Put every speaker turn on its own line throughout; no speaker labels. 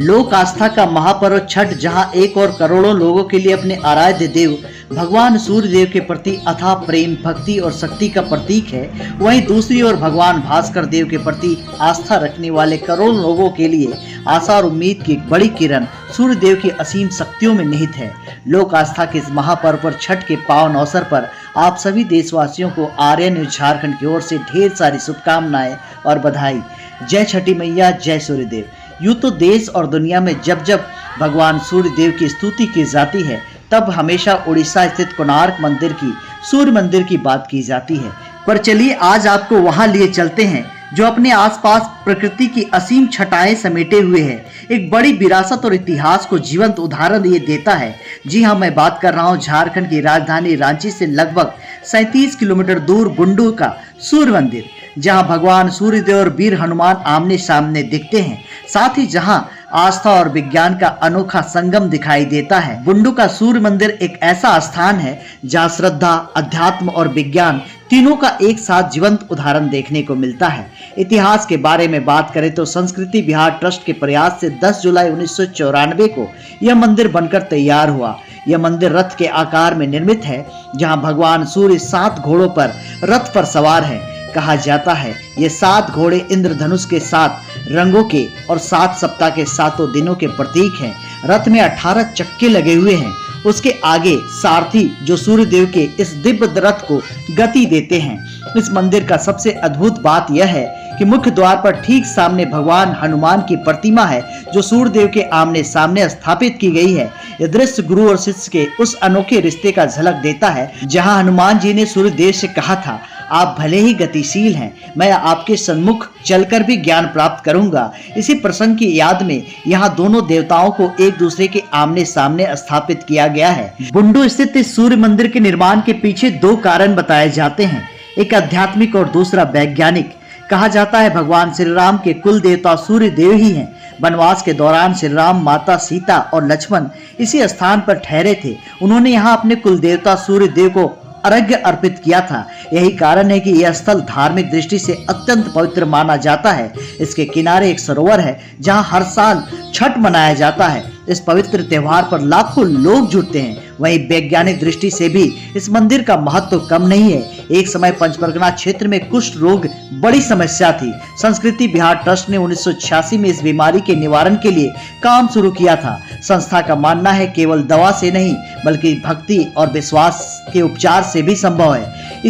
लोक आस्था का महापर्व छठ जहां एक और करोड़ों लोगों के लिए अपने आराध्य देव भगवान सूर्य देव के प्रति अथाह प्रेम, भक्ति और शक्ति का प्रतीक है, वहीं दूसरी ओर भगवान भास्कर देव के प्रति आस्था रखने वाले करोड़ों लोगों के लिए आशा और उम्मीद की एक बड़ी किरण सूर्य देव की असीम शक्तियों में निहित है। लोक आस्था के इस महापर्व पर छठ के पावन अवसर पर आप सभी देशवासियों को आर्य न्यूज झारखंड की ओर से ढेर सारी शुभकामनाएं और बधाई। जय छठी मैया, जय सूर्य देव। यूं तो देश और दुनिया में जब जब भगवान सूर्य देव की स्तुति की जाती है, तब हमेशा उड़ीसा स्थित कोणार्क मंदिर की सूर्य मंदिर की बात की जाती है। पर चलिए आज आपको वहां लिए चलते हैं जो अपने आसपास प्रकृति की असीम छटाएं समेटे हुए है, एक बड़ी विरासत और इतिहास को जीवंत उदाहरण ये देता है। जी हाँ, मैं बात कर रहा हूँ झारखंड की राजधानी रांची से लगभग 37 किलोमीटर दूर बुंडू का सूर्य मंदिर, जहाँ भगवान सूर्यदेव और वीर हनुमान आमने सामने दिखते हैं, साथ ही जहाँ आस्था और विज्ञान का अनोखा संगम दिखाई देता है। बुंडू का सूर्य मंदिर एक ऐसा स्थान है जहाँ श्रद्धा, अध्यात्म और विज्ञान तीनों का एक साथ जीवंत उदाहरण देखने को मिलता है। इतिहास के बारे में बात करें तो संस्कृति विहार ट्रस्ट के प्रयास से 10 जुलाई 1994 को यह मंदिर बनकर तैयार हुआ। यह मंदिर रथ के आकार में निर्मित है, जहां भगवान सूर्य 7 घोड़ों पर रथ पर सवार है। कहा जाता है ये 7 घोड़े इंद्रधनुष के 7 रंगों के और 7 सप्ताह के 7 दिनों के प्रतीक हैं। रथ में 18 चक्के लगे हुए हैं। उसके आगे सारथी जो सूर्य देव के इस दिव्य रथ को गति देते हैं। इस मंदिर का सबसे अद्भुत बात यह है कि मुख्य द्वार पर ठीक सामने भगवान हनुमान की प्रतिमा है, जो सूर्य देव के आमने सामने स्थापित की गई है। यह दृश्य गुरु और शिष्य के उस अनोखे रिश्ते का झलक देता है, जहां हनुमान जी ने सूर्य देव से कहा था, आप भले ही गतिशील हैं, मैं आपके सन्मुख चलकर भी ज्ञान प्राप्त करूंगा। इसी प्रसंग की याद में यहाँ दोनों देवताओं को एक दूसरे के आमने सामने स्थापित किया गया है। बुंडू स्थित इस सूर्य मंदिर के निर्माण के पीछे 2 कारण बताए जाते हैं, एक आध्यात्मिक और दूसरा वैज्ञानिक। कहा जाता है भगवान श्री राम के कुल देवता सूर्य देव ही हैं। वनवास के दौरान श्री राम, माता सीता और लक्ष्मण इसी स्थान पर ठहरे थे। उन्होंने यहाँ अपने कुल देवता सूर्य देव को अर्घ्य अर्पित किया था। यही कारण है कि यह स्थल धार्मिक दृष्टि से अत्यंत पवित्र माना जाता है। इसके किनारे एक सरोवर है जहां हर साल छठ मनाया जाता है। इस पवित्र त्योहार पर लाखों लोग जुटते हैं। वहीं वैज्ञानिक दृष्टि से भी इस मंदिर का महत्व कम नहीं है। एक समय पंचपरगना क्षेत्र में कुष्ठ रोग बड़ी समस्या थी। संस्कृति विहार ट्रस्ट ने 1986 में इस बीमारी के निवारण के लिए काम शुरू किया था। संस्था का मानना है केवल दवा से नहीं बल्कि भक्ति और विश्वास के उपचार से भी संभव है।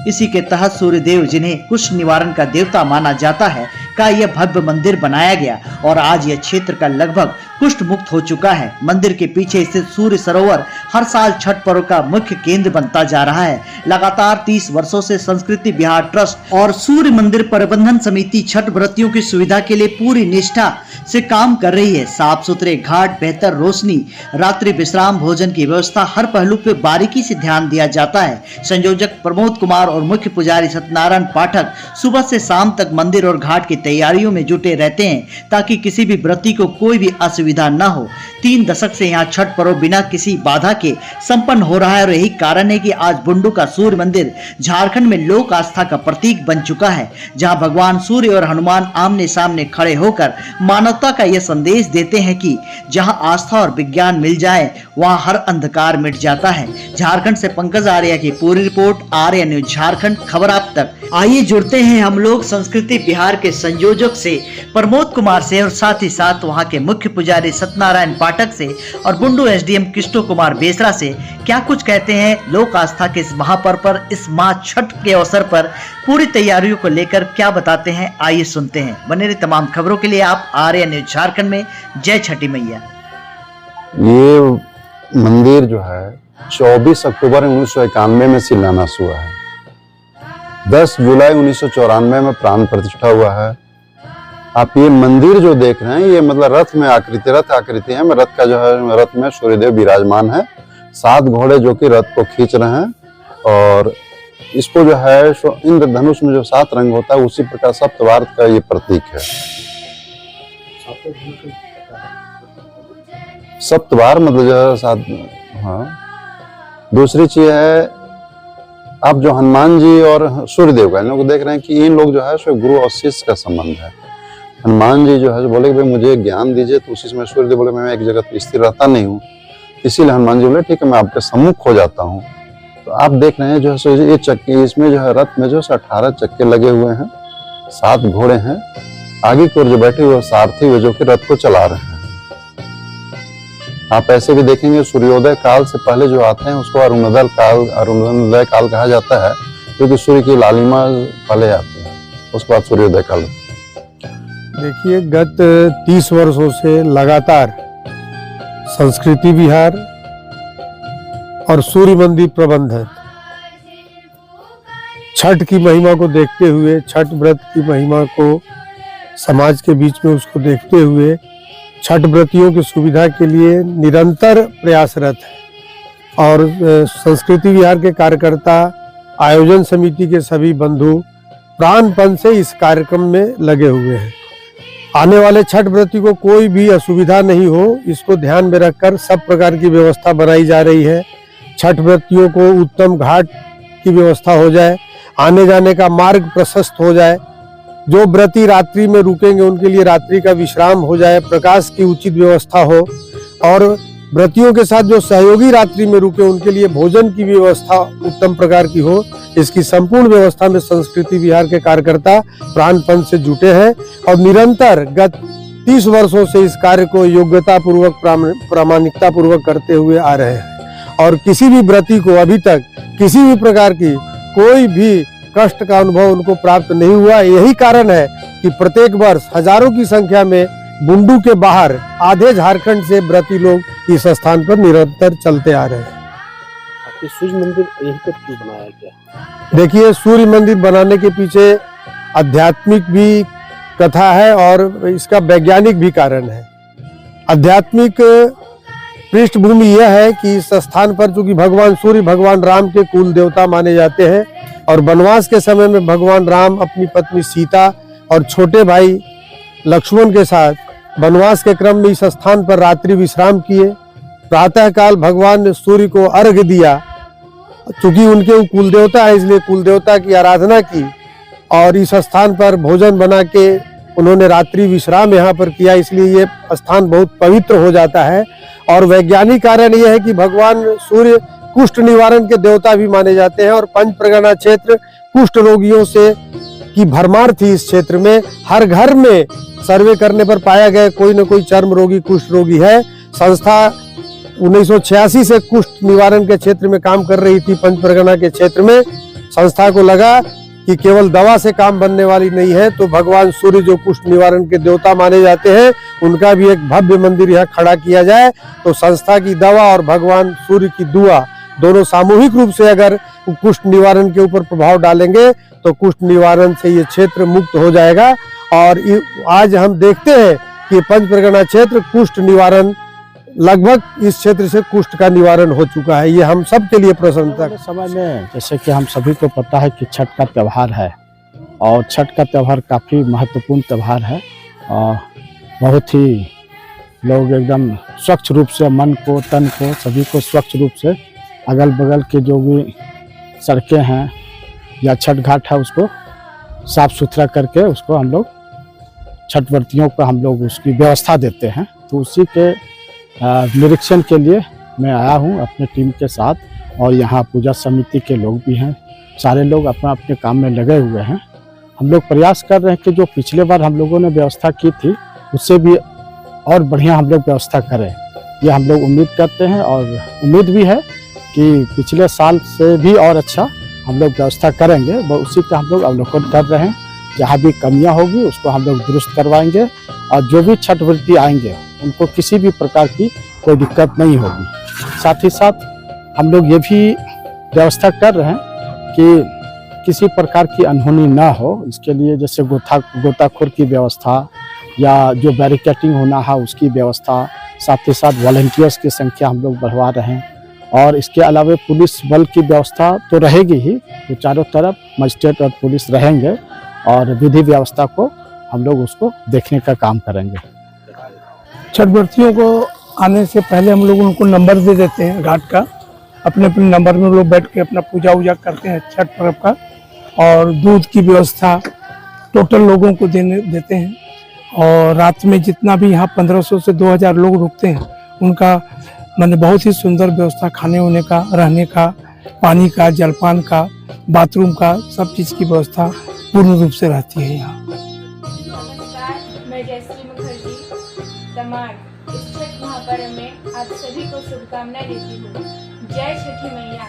इसी के तहत सूर्यदेव, जिन्हें कुष्ठ निवारण का देवता माना जाता है, का यह भव्य मंदिर बनाया गया और आज यह क्षेत्र का लगभग कुष्ठ मुक्त हो चुका है। मंदिर के पीछे स्थित सूर्य सरोवर हर साल छठ पर्व का मुख्य केंद्र बनता जा रहा है। लगातार 30 वर्षों से संस्कृति विहार ट्रस्ट और सूर्य मंदिर प्रबंधन समिति छठ व्रतियों की सुविधा के लिए पूरी निष्ठा से काम कर रही है। साफ सुथरे घाट, बेहतर रोशनी, रात्रि विश्राम, भोजन की व्यवस्था, हर पहलू पे बारीकी से ध्यान दिया जाता है। संयोजक प्रमोद कुमार और मुख्य पुजारी सत्यनारायण पाठक सुबह से शाम तक मंदिर और घाट की तैयारियों में जुटे रहते हैं, ताकि किसी भी व्रती को कोई भी असुविधा न हो। 3 दशक से यहाँ छठ पर्व बिना किसी बाधा के संपन्न हो रहा है और यही कारण है कि आज बुंडू का सूर्य मंदिर झारखंड में लोक आस्था का प्रतीक बन चुका है, जहाँ भगवान सूर्य और हनुमान आमने सामने खड़े होकर मानवता का यह संदेश देते हैं कि जहाँ आस्था और विज्ञान मिल जाए वहाँ हर अंधकार मिट जाता है। झारखंड से पंकज आर्या की पूरी रिपोर्ट, आर्या न्यूज झारखंड, खबर आप तक। आइए जुड़ते हैं हम लोग संस्कृति विहार के संयोजक से प्रमोद कुमार से और साथ ही साथ वहाँ के मुख्य पुजारी सत्यनारायण पाठक से और बुंडू एसडीएम कृष्णो कुमार बेसरा से क्या कुछ कहते हैं लोक आस्था के इस महापर्व पर, इस माँ छठ के अवसर पर पूरी तैयारियों को लेकर क्या बताते हैं। आइए सुनते हैं। बने रहिए तमाम खबरों के लिए आप आर्या न्यूज झारखंड में। जय छठी मैया।
ये मंदिर जो है 24 अक्टूबर 1991 में शिलान्यास हुआ है। 10 जुलाई 1994 में प्राण प्रतिष्ठा हुआ है। आप ये मंदिर जो देख रहे हैं, ये मतलब रथ आकृति है। रथ का जो है, रथ में सूर्यदेव विराजमान है, 7 घोड़े जो कि रथ को खींच रहे हैं और इसको जो है इंद्रधनुष में जो 7 रंग होता है, उसी प्रकार सप्तवार का ये प्रतीक है। सप्तवार मतलब जो है 7। हाँ, दूसरी चीज है, आप जो हनुमान जी और सूर्यदेव का इन लोग देख रहे हैं कि इन लोग जो है सो गुरु और शिष्य का संबंध है। हनुमान जी जो है जो बोले कि भाई मुझे ज्ञान दीजिए, तो उसी समय सूर्यदेव बोले मैं एक जगह स्थिर रहता नहीं हूँ, इसीलिए हनुमान जी बोले ठीक है मैं आपके सम्मुख हो जाता हूँ। तो आप देख रहे हैं जो है सो ये चक्के, इसमें जो है रथ में जो है 18 चक्के लगे हुए हैं, 7 घोड़े हैं, आगे की ओर जो बैठे हुए सारथी हुए जो कि रथ को चला रहे हैं। आप ऐसे भी देखेंगे सूर्योदय काल से पहले जो आते हैं उसको अरुणोदय काल कहा जाता है, क्योंकि सूर्य की लालिमा पहले आती है, उसके बाद सूर्योदय काल।
देखिए, गत 30 वर्षों से लगातार संस्कृति विहार और सूर्य मंदिर प्रबंधन छठ की महिमा को देखते हुए, छठ व्रत की महिमा को समाज के बीच में उसको देखते हुए छठ व्रतियों की सुविधा के लिए निरंतर प्रयासरत है। और संस्कृति विहार के कार्यकर्ता, आयोजन समिति के सभी बंधु प्राणपण से इस कार्यक्रम में लगे हुए हैं। आने वाले छठ व्रती को कोई भी असुविधा नहीं हो, इसको ध्यान में रखकर सब प्रकार की व्यवस्था बनाई जा रही है। छठ व्रतियों को उत्तम घाट की व्यवस्था हो जाए, आने जाने का मार्ग प्रशस्त हो जाए, जो व्रती रात्रि में रुकेंगे उनके लिए रात्रि का विश्राम हो जाए, प्रकाश की उचित व्यवस्था हो, और व्रतियों के साथ जो सहयोगी रात्रि में रुके उनके लिए भोजन की व्यवस्था उत्तम प्रकार की हो। इसकी संपूर्ण व्यवस्था में संस्कृति विहार के कार्यकर्ता प्राणपण से जुटे हैं और निरंतर गत 30 वर्षों से इस कार्य को योग्यता पूर्वक, प्रामाणिकता पूर्वक करते हुए आ रहे हैं। और किसी भी व्रती को अभी तक किसी भी प्रकार की कोई भी कष्ट का अनुभव उनको प्राप्त नहीं हुआ। यही कारण है कि प्रत्येक वर्ष हजारों की संख्या में बुंडू के बाहर आधे झारखंड से व्रती लोग इस स्थान पर निरंतर चलते आ रहे हैं।
सूर्य मंदिर यहीं पर क्यों बनाया गया?
देखिए, सूर्य मंदिर बनाने के पीछे आध्यात्मिक भी कथा है और इसका वैज्ञानिक भी कारण है। आध्यात्मिक पृष्ठभूमि यह है कि इस स्थान पर चूंकि भगवान सूर्य भगवान राम के कुल देवता माने जाते हैं और वनवास के समय में भगवान राम अपनी पत्नी सीता और छोटे भाई लक्ष्मण के साथ वनवास के क्रम में इस स्थान पर रात्रि विश्राम किए। प्रातः काल भगवान ने सूर्य को अर्घ दिया, चूंकि उनके वो कुल देवता है इसलिए कुल देवता की आराधना की और इस स्थान पर भोजन बना के उन्होंने रात्रि विश्राम यहाँ पर किया, इसलिए ये स्थान बहुत पवित्र हो जाता है। और वैज्ञानिक कारण यह है कि भगवान सूर्य कुष्ठ निवारण के देवता भी माने जाते हैं और पंच परगना क्षेत्र कुष्ठ रोगियों से की भरमार थी। इस क्षेत्र में हर घर में सर्वे करने पर पाया गया कोई न कोई चर्म रोगी, कुष्ठ रोगी है। संस्था 1986 से कुष्ठ निवारण के क्षेत्र में काम कर रही थी। पंच परगना के क्षेत्र में संस्था को लगा कि केवल दवा से काम बनने वाली नहीं है, तो भगवान सूर्य जो कुष्ठ निवारण के देवता माने जाते हैं उनका भी एक भव्य मंदिर यहाँ खड़ा किया जाए। तो संस्था की दवा और भगवान सूर्य की दुआ दोनों सामूहिक रूप से अगर कुष्ठ निवारण के ऊपर प्रभाव डालेंगे तो कुष्ठ निवारण से ये क्षेत्र मुक्त हो जाएगा। और आज हम देखते हैं कि पंच परगना क्षेत्र कुष्ठ निवारण लगभग इस क्षेत्र से कुष्ठ का निवारण हो चुका है। ये हम सब के लिए प्रसन्नता
के समय में जैसे कि हम सभी को पता है कि छठ का त्यौहार है और छठ का त्यौहार काफ़ी महत्वपूर्ण त्यौहार है और बहुत ही लोग एकदम स्वच्छ रूप से मन को, तन को, सभी को स्वच्छ रूप से अगल बगल के जो भी सड़कें हैं या छठ घाट है उसको साफ सुथरा करके उसको हम लोग छठ व्रतियों को हम लोग उसकी व्यवस्था देते हैं। तो उसी के निरीक्षण के लिए मैं आया हूँ अपने टीम के साथ और यहाँ पूजा समिति के लोग भी हैं। सारे लोग अपना अपने काम में लगे हुए हैं। हम लोग प्रयास कर रहे हैं कि जो पिछले बार हम लोगों ने व्यवस्था की थी उससे भी और बढ़िया हम लोग व्यवस्था करें, ये हम लोग उम्मीद करते हैं और उम्मीद भी है कि पिछले साल से भी और अच्छा हम लोग व्यवस्था करेंगे। उसी का हम लोग अवलोकन कर रहे हैं। जहाँ भी कमियां होगी उसको हम लोग दुरुस्त करवाएंगे और जो भी छठ व्रती आएंगे उनको किसी भी प्रकार की कोई दिक्कत नहीं होगी। साथ ही साथ हम लोग ये भी व्यवस्था कर रहे हैं कि किसी प्रकार की अनहोनी ना हो, इसके लिए जैसे गोताखोर की व्यवस्था या जो बैरिकेटिंग होना है उसकी व्यवस्था, साथ ही साथ वॉलंटियर्स की संख्या हम लोग बढ़वा रहे हैं और इसके अलावा पुलिस बल की व्यवस्था तो रहेगी ही, तो चारों तरफ मजिस्ट्रेट और पुलिस रहेंगे और विधि व्यवस्था को हम लोग उसको देखने का काम करेंगे।
छठ व्रतियों को आने से पहले हम लोग उनको नंबर दे देते हैं घाट का, अपने अपने नंबर में लोग बैठ के अपना पूजा वूजा करते हैं छठ पर्व का। और दूध की व्यवस्था टोटल लोगों को देते हैं और रात में जितना भी यहाँ 1500 से 2000 लोग रुकते हैं उनका मैंने बहुत ही सुंदर व्यवस्था, खाने होने का, रहने का, पानी का, जलपान का, बाथरूम का, सब चीज़ की व्यवस्था पूर्ण रूप से रहती है यहाँ।
नमस्कार, मैं जयश्री मुखर्जी तमाड़ इस छठ महापर्व में आप सभी को शुभकामनाएं देती हूँ। जय छठी मैया।